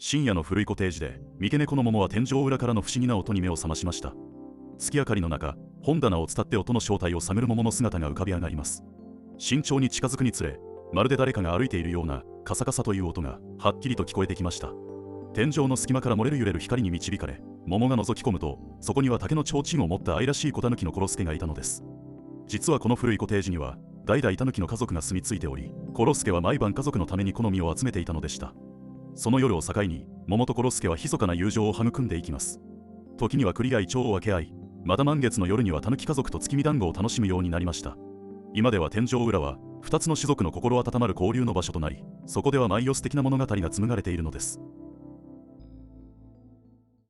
深夜の古いコテージで、三毛猫の桃は天井裏からの不思議な音に目を覚ましました。月明かりの中、本棚を伝って音の正体を探る桃の姿が浮かび上がります。慎重に近づくにつれ、まるで誰かが歩いているようなカサカサという音がはっきりと聞こえてきました。天井の隙間から漏れる揺れる光に導かれ、桃が覗き込むと、そこには竹の提灯を持った愛らしい小狸のコロスケがいたのです。実はこの古いコテージには、代々狸の家族が住み着いており、コロスケは毎晩家族のために好みを集めていたのでした。その夜を境に、桃とコロスケは密かな友情を育んでいきます。時には栗がイチョウを分け合い、また満月の夜には狸家族と月見団子を楽しむようになりました。今では天井裏は、2つの種族の心温まる交流の場所となり、そこではマイオス的な物語が紡がれているのです。